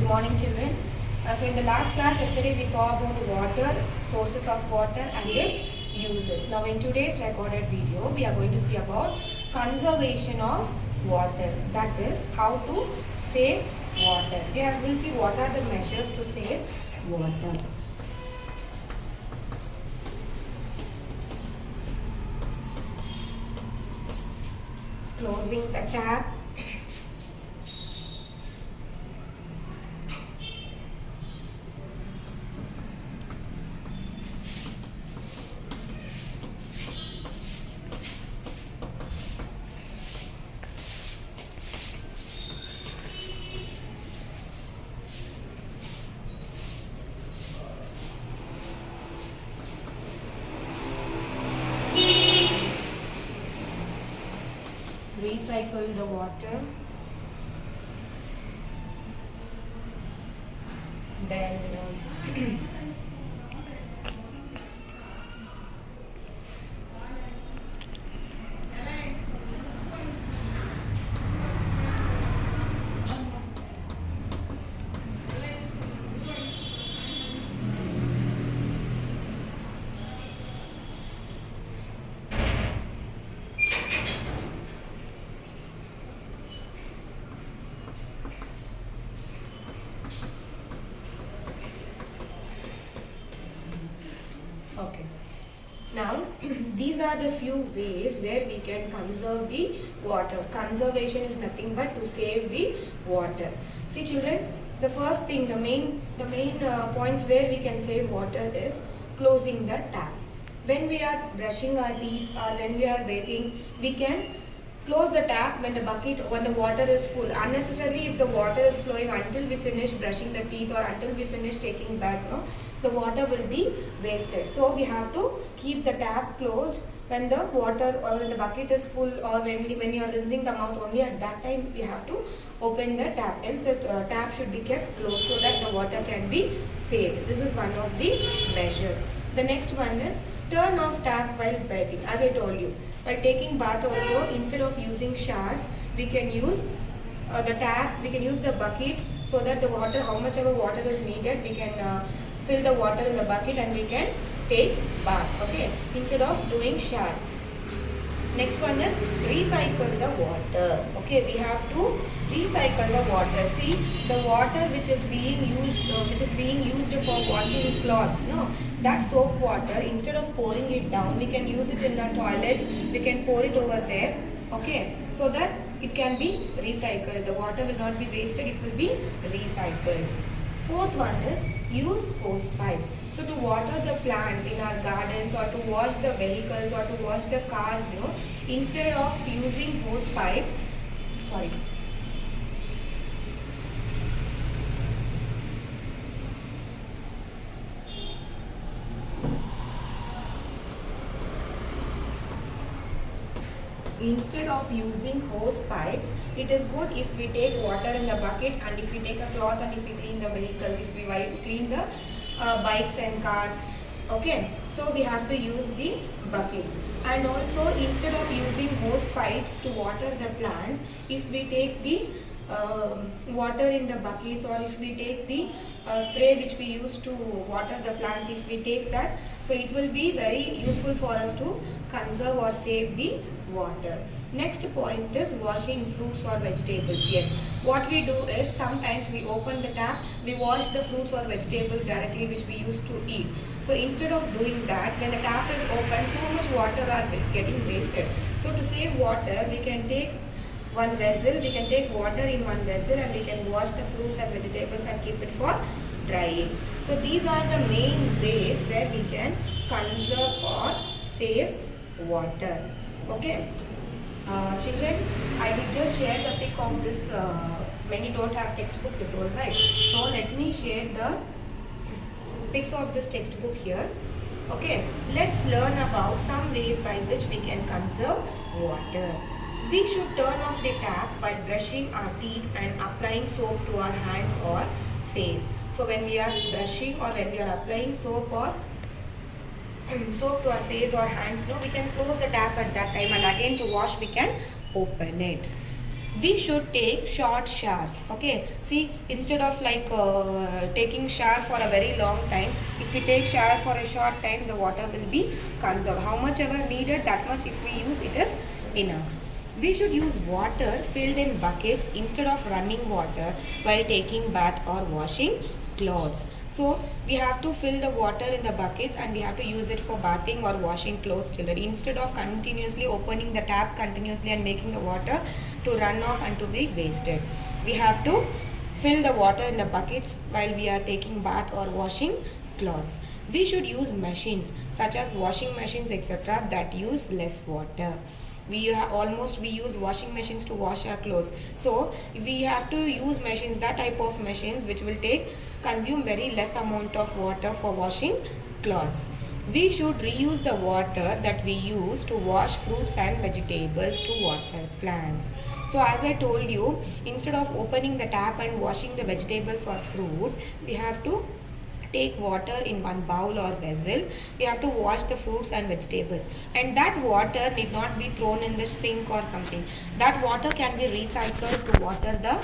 morning, children. So in the last class yesterday we saw about water, sources of water and its uses. Now in today's recorded video we are going to see about conservation of water. That is how to save water. We'll see what are the measures to save water. Closing the tap. Recycle the water, then okay. Now, these are the few ways where we can conserve the water. Conservation is nothing but to save the water. See children, the first thing, the main points where we can save water is closing the tap. When we are brushing our teeth or when we are bathing, we can close the tap when the water is full. Unnecessarily, if the water is flowing until we finish brushing the teeth or until we finish taking bath, the water will be wasted. So we have to keep the tap closed when the water or when the bucket is full, or when you are rinsing the mouth. Only at that time we have to open the tap. Else the tap should be kept closed so that the water can be saved. This is one of the measure. The next one is turn off tap while bathing. As I told you, while taking bath also, instead of using showers, we can use the tap, we can use the bucket, so that the water, how much ever water is needed, we can fill the water in the bucket and we can take bath, okay, instead of doing shower. Next one is recycle the water. Okay, we have to recycle the water. See, the water which is being used for washing clothes, that soap water, instead of pouring it down, we can use it in the toilets. We can pour it over there, okay, so that it can be recycled. The water will not be wasted, it will be recycled. Fourth one is use hose pipes. So to water the plants in our gardens, or to wash the vehicles, or to wash the cars, instead of using hose pipes, instead of using hose pipes, it is good if we take water in the bucket, and if we take a cloth and if we clean the vehicles, if we clean the bikes and cars, okay, so we have to use the buckets. And also, instead of using hose pipes to water the plants, if we take the water in the buckets, or if we take the spray which we use to water the plants, if we take that, so it will be very useful for us to conserve or save the water. Next point is washing fruits or vegetables. Yes, what we do is sometimes we open the tap, we wash the fruits or vegetables directly which we used to eat. So instead of doing that, when the tap is open, so much water are getting wasted. So to save water, we can take one vessel, we can take water in one vessel, and we can wash the fruits and vegetables and keep it for drying. So these are the main ways where we can conserve or save water. Okay, children, I will just share the pic of this. Many don't have textbook, they told, right? So let me share the pics of this textbook here. Okay, let's learn about some ways by which we can conserve water. We should turn off the tap while brushing our teeth and applying soap to our hands or face. So when we are brushing or when we are applying soap or soap to our face or hands, we can close the tap at that time, and again to wash we can open it. We should take short showers. Okay, see, instead of like taking shower for a very long time, if we take shower for a short time, the water will be conserved. How much ever needed, that much if we use, it is enough. We should use water filled in buckets instead of running water while taking bath or washing clothes. So we have to fill the water in the buckets and we have to use it for bathing or washing clothes, children. Instead of continuously opening the tap continuously and making the water to run off and to be wasted, we have to fill the water in the buckets while we are taking bath or washing clothes. We should use machines such as washing machines, etc., that use less water. We use washing machines to wash our clothes, so we have to use machines, that type of machines which will consume very less amount of water for washing clothes. We should reuse the water that we use to wash fruits and vegetables to water plants. So as I told you, instead of opening the tap and washing the vegetables or fruits, we have to take water in one bowl or vessel. We have to wash the fruits and vegetables, and that water need not be thrown in the sink or something. That water can be recycled to water the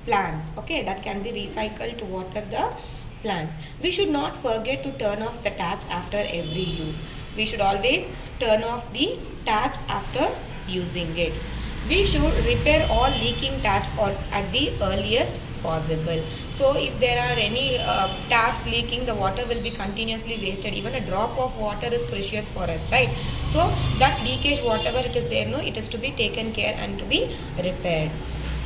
plants. Okay, that can be recycled to water the plants. We should not forget to turn off the taps after every use. We should always turn off the taps after using it. We should repair all leaking taps at the earliest possible. So if there are any taps leaking, the water will be continuously wasted. Even a drop of water is precious for us, right? So that leakage, whatever it is there, no, it is to be taken care and to be repaired.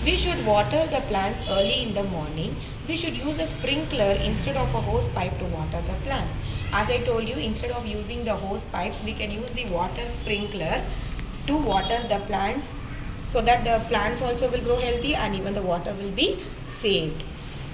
We should water the plants early in the morning. We should use a sprinkler instead of a hose pipe to water the plants. As I told you, instead of using the hose pipes, we can use the water sprinkler to water the plants, so that the plants also will grow healthy and even the water will be saved.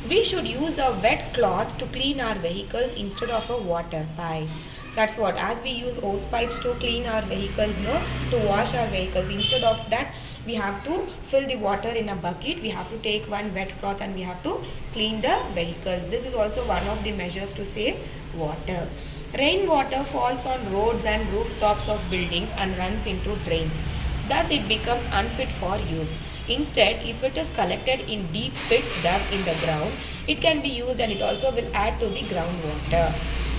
We should use a wet cloth to clean our vehicles instead of a water pipe. That's what, as we use hose pipes to clean our vehicles, no, to wash our vehicles, instead of that we have to fill the water in a bucket. We have to take one wet cloth and we have to clean the vehicles. This is also one of the measures to save water. Rainwater falls on roads and rooftops of buildings and runs into drains. Thus, it becomes unfit for use. Instead, if it is collected in deep pits dug in the ground, it can be used and it also will add to the groundwater.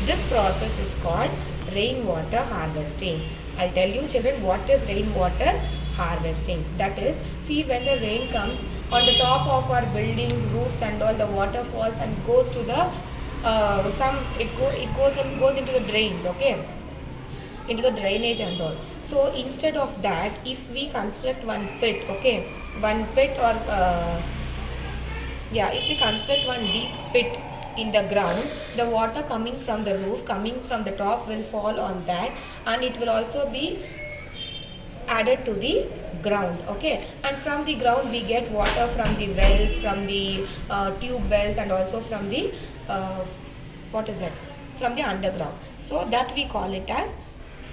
This process is called rainwater harvesting. I'll tell you, children, what is rainwater harvesting. That is, see, when the rain comes on the top of our buildings, roofs and all, the water falls and goes to the it goes into the drains, okay, into the drainage and all. So instead of that, if we construct one pit, okay, one pit or if we construct one deep pit in the ground, the water coming from the roof, coming from the top, will fall on that and it will also be added to the ground, okay. And from the ground we get water from the wells, from the tube wells, and also from the from the underground. So that we call it as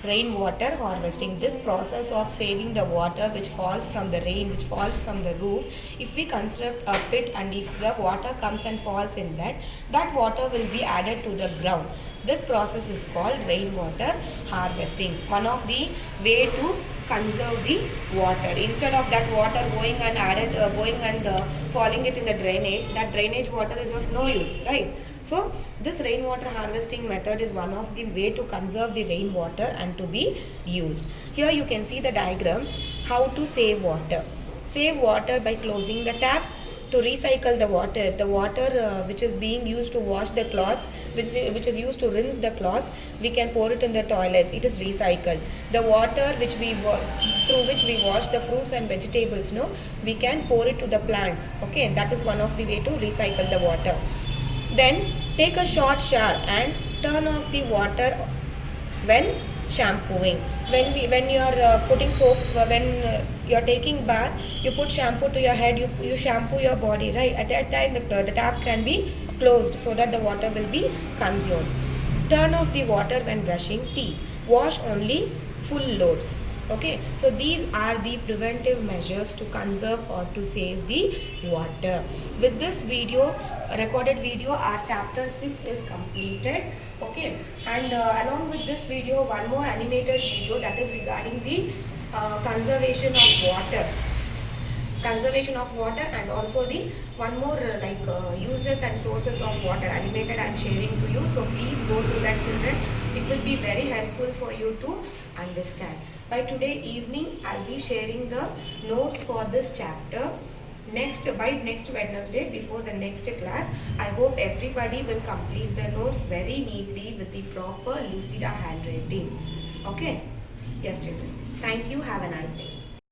rainwater harvesting. This process of saving the water which falls from the rain, which falls from the roof, if we construct a pit and if the water comes and falls in that, that water will be added to the ground. This process is called rainwater harvesting. One of the way to conserve the water. Instead of that water going and falling it in the drainage, that drainage water is of no use, right? So this rainwater harvesting method is one of the way to conserve the rainwater and to be used. Here you can see the diagram how to save water. Save water by closing the tap. To recycle the water which is being used to wash the clothes, which is used to rinse the clothes, we can pour it in the toilets. It is recycled. The water through which we wash the fruits and vegetables, no, we can pour it to the plants. Okay, that is one of the way to recycle the water. Then take a short shower and turn off the water when shampooing. When you are putting soap, when you are taking bath, you put shampoo to your head, you shampoo your body, right? At that time the tap can be closed so that the water will be consumed. Turn off the water when brushing teeth. Wash only full loads. Okay, so these are the preventive measures to conserve or to save the water. With this recorded video, our chapter 6 is completed. Okay, and along with this video, one more animated video that is regarding the conservation of water. conservation of water, and also the one more uses and sources of water animated I am sharing to you. So please go through that, children. It will be very helpful for you to understand. By today evening I'll be sharing the notes for this chapter. By next Wednesday, before the next class, I hope everybody will complete the notes very neatly with the proper Lucida handwriting. Okay? Yes, children. Thank you. Have a nice day.